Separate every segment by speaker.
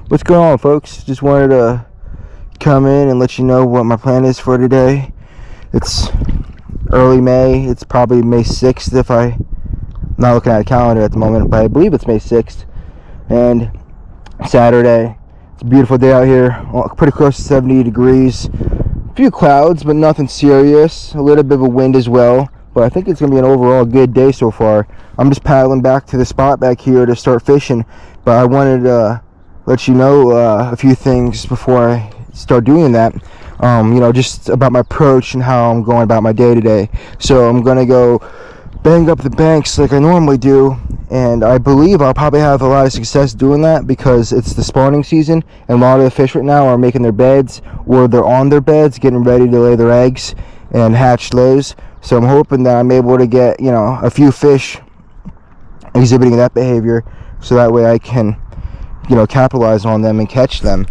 Speaker 1: What's going on, folks? Just wanted to come in and let you know what my plan is for today. It's early May. It's probably May 6th if I'm not looking at a calendar at the moment, but I believe it's May 6th. And Saturday. It's a beautiful day out here, pretty close to 70 degrees. A few clouds, but nothing serious. A little bit of a wind as well, but I think it's going to be an overall good day so far. I'm just paddling back to the spot back here to start fishing, but I wanted to let you know a few things before I start doing that. Just about my approach and how I'm going about my day today. So I'm gonna go bang up the banks like I normally do, and I believe I'll probably have a lot of success doing that because it's the spawning season and a lot of the fish right now are making their beds, or they're on their beds getting ready to lay their eggs and hatch those. So I'm hoping that I'm able to get a few fish exhibiting that behavior, so that way I can capitalize on them and catch them.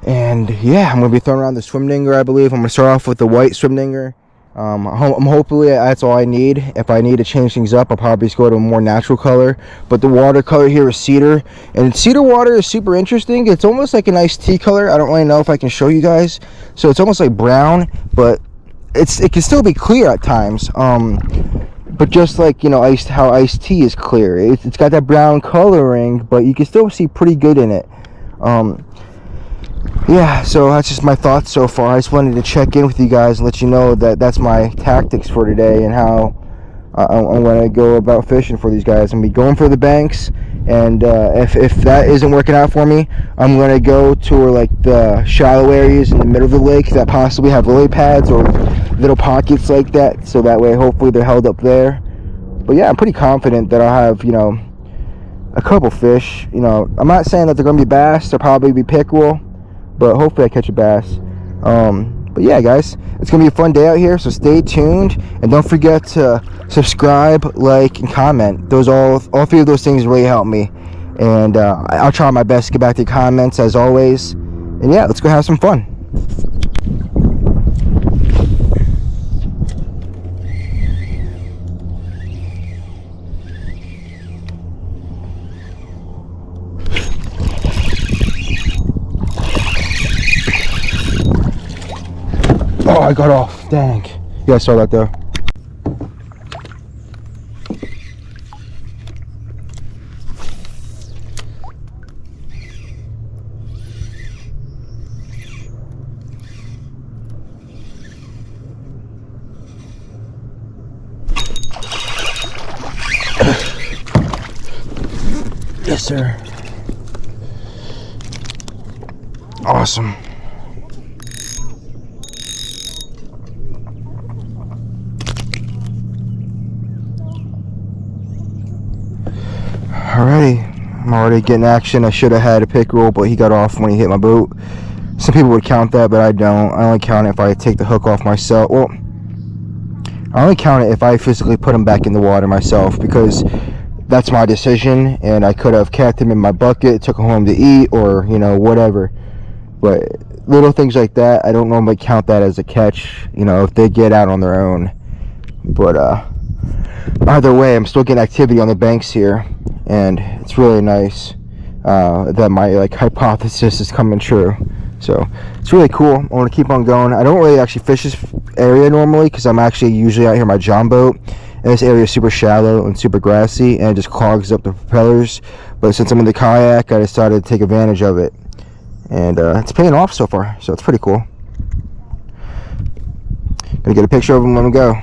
Speaker 1: And yeah, I'm gonna be throwing around the swim dinger. I believe I'm gonna start off with the white swim dinger. Hopefully that's all I need. If I need to change things up, I'll probably just go to a more natural color, but the water color here is cedar, and cedar water is super interesting. It's almost like an iced tea color. I don't really know if I can show you guys. So it's almost like brown, but it can still be clear at times. But just like how iced tea is clear, it's got that brown coloring, but you can still see pretty good in it. Yeah, so that's just my thoughts so far. I just wanted to check in with you guys and let you know that that's my tactics for today and how I'm going to go about fishing for these guys. I'm going to be going for the banks, and if that isn't working out for me, I'm going to go to like the shallow areas in the middle of the lake that possibly have lily pads or little pockets like that, so that way hopefully they're held up there. But yeah, I'm pretty confident that I'll have a couple fish. I'm not saying that they're going to be bass. They'll probably be pickerel, but hopefully I catch a bass. But yeah, guys, it's gonna be a fun day out here, so stay tuned and don't forget to subscribe, like, and comment. All three of those things really help me, and I'll try my best to get back to your comments as always. And yeah, let's go have some fun. Oh, I got off. Dang. Yeah, I saw that though. Yes, sir. Awesome. Alrighty, I'm already getting action. I should have had a pickerel, but he got off when he hit my boat. Some people would count that, but I don't. I only count it if I take the hook off myself. Well, I only count it if I physically put him back in the water myself, because that's my decision, and I could have kept him in my bucket, took him home to eat, or whatever. But little things like that, I don't normally count that as a catch, if they get out on their own. But either way, I'm still getting activity on the banks here, and it's really nice that my hypothesis is coming true. So it's really cool. I want to keep on going. I don't really actually fish this area normally, because I'm actually usually out here in my John boat, and this area is super shallow and super grassy, and it just clogs up the propellers. But since I'm in the kayak, I decided to take advantage of it, and it's paying off so far, so it's pretty cool. Gonna get a picture of them when we go.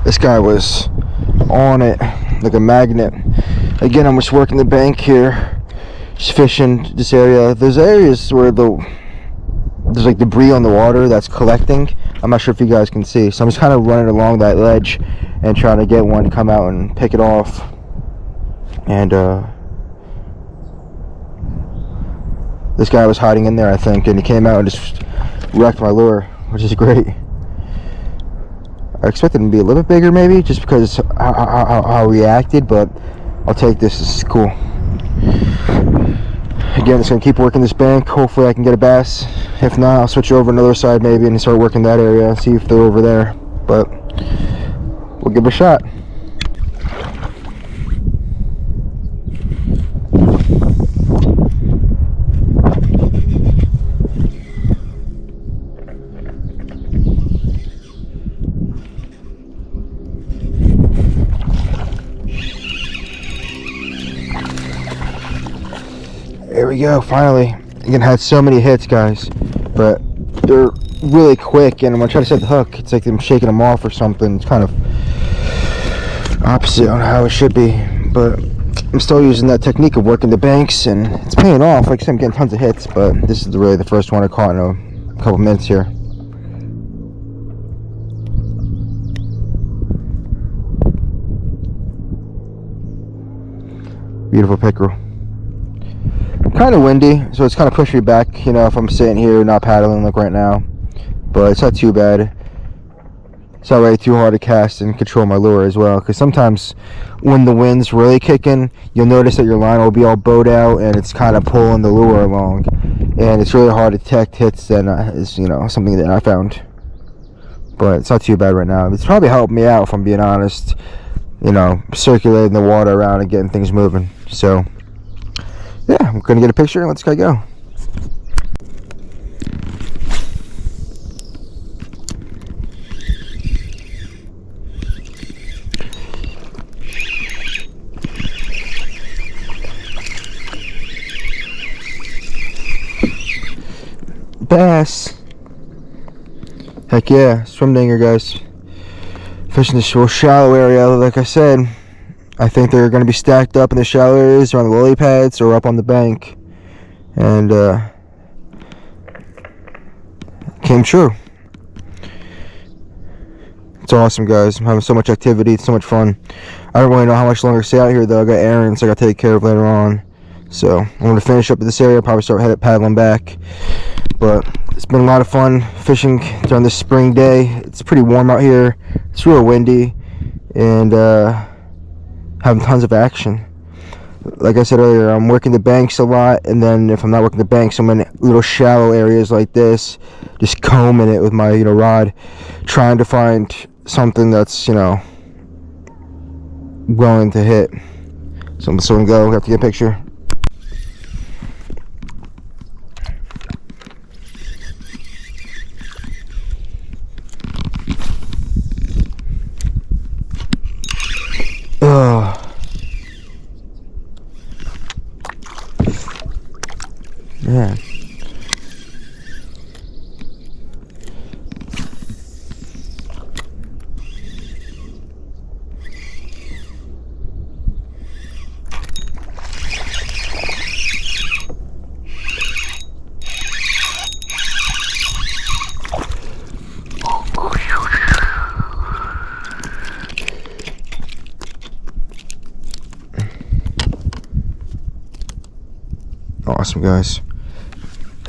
Speaker 1: This guy was on it like a magnet. Again, I'm just working the bank here, just fishing this area. There's areas where there's like debris on the water that's collecting. I'm not sure if you guys can see, so I'm just kind of running along that ledge and trying to get one to come out and pick it off. And this guy was hiding in there, I think, and he came out and just wrecked my lure, which is great. I expected him to be a little bit bigger, maybe, just because how he acted, but I'll take this. This is cool. Again, it's going to keep working this bank. Hopefully I can get a bass. If not, I'll switch over another side maybe and start working that area, see if they're over there. But we'll give it a shot. There we go, finally. Again, had so many hits, guys, but they're really quick, and when I try to set the hook, it's like I'm shaking them off or something. It's kind of opposite on how it should be, but I'm still using that technique of working the banks, and it's paying off. Like I said, I'm getting tons of hits, but this is really the first one I caught in a couple minutes here. Beautiful pickerel. Kind of windy, so it's kind of pushing me back, you know, if I'm sitting here not paddling like right now, but it's not too bad. It's not really too hard to cast and control my lure as well, because sometimes when the wind's really kicking, you'll notice that your line will be all bowed out and it's kind of pulling the lure along, and it's really hard to detect hits. That is, you know, something that I found, but it's not too bad right now. It's probably helped me out, if I'm being honest, you know, circulating the water around and getting things moving. So yeah, I'm gonna get a picture and let's go. Bass. Heck yeah, swim dinger, guys. Fishing this real shallow area, like I said. I think they're going to be stacked up in the shallow areas or on the lily pads or up on the bank. And came true. It's awesome, guys. I'm having so much activity. It's so much fun. I don't really know how much longer to stay out here, though. I got errands I got to take care of later on. So I'm going to finish up at this area, probably start headed paddling back. But it's been a lot of fun fishing during this spring day. It's pretty warm out here. It's real windy. And having tons of action. Like I said earlier, I'm working the banks a lot, and then if I'm not working the banks, I'm in little shallow areas like this, just combing it with my, you know, rod, trying to find something that's, you know, going to hit. So I'm just gonna go. Have to get a picture. Yeah. Awesome, guys.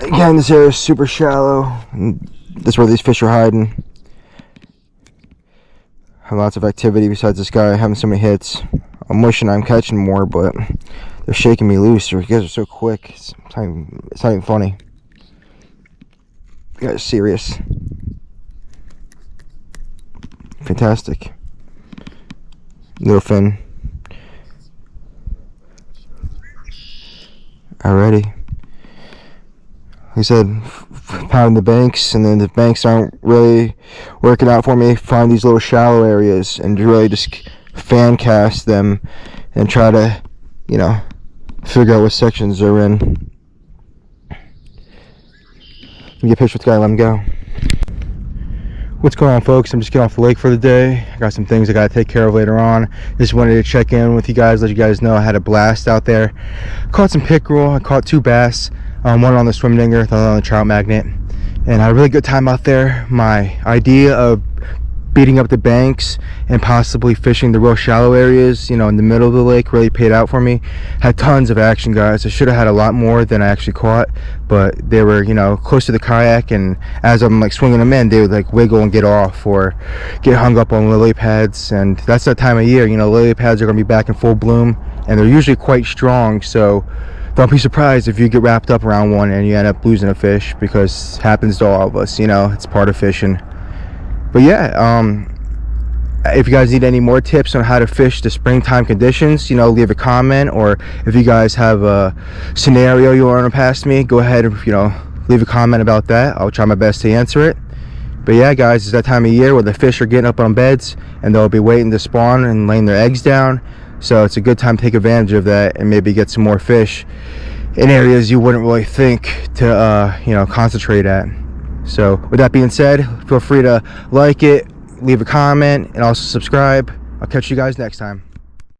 Speaker 1: Again, this area is super shallow, and that's where these fish are hiding. Have lots of activity besides this guy having so many hits. I'm wishing I'm catching more, but they're shaking me loose. You guys are so quick. It's not even funny. You guys are serious. Fantastic. Little fin. Alrighty. Like I said, pounding the banks, and then the banks aren't really working out for me. Find these little shallow areas and really just fan cast them and try to, you know, figure out what sections they're in. Let me get a picture with the guy, let him go. What's going on, folks? I'm just getting off the lake for the day. I got some things I gotta take care of later on. Just wanted to check in with you guys, let you guys know I had a blast out there. Caught some pickerel, I caught 2 bass, one on the swim dinger, the other on the trout magnet, and I had a really good time out there. My idea of beating up the banks and possibly fishing the real shallow areas, you know, in the middle of the lake, really paid out for me. Had tons of action, guys. I should have had a lot more than I actually caught, but they were, you know, close to the kayak, and as I'm like swinging them in, they would like wiggle and get off or get hung up on lily pads. And that's that time of year, you know, lily pads are going to be back in full bloom, and they're usually quite strong, so don't be surprised if you get wrapped up around one and you end up losing a fish, because it happens to all of us, you know, it's part of fishing. But yeah, if you guys need any more tips on how to fish the springtime conditions, you know, leave a comment, or if you guys have a scenario you want to pass me, go ahead and, you know, leave a comment about that. I'll try my best to answer it. But yeah, guys, it's that time of year where the fish are getting up on beds and they'll be waiting to spawn and laying their eggs down, so it's a good time to take advantage of that and maybe get some more fish in areas you wouldn't really think to you know, concentrate at. So with that being said, feel free to like it, leave a comment, and also subscribe. I'll catch you guys next time.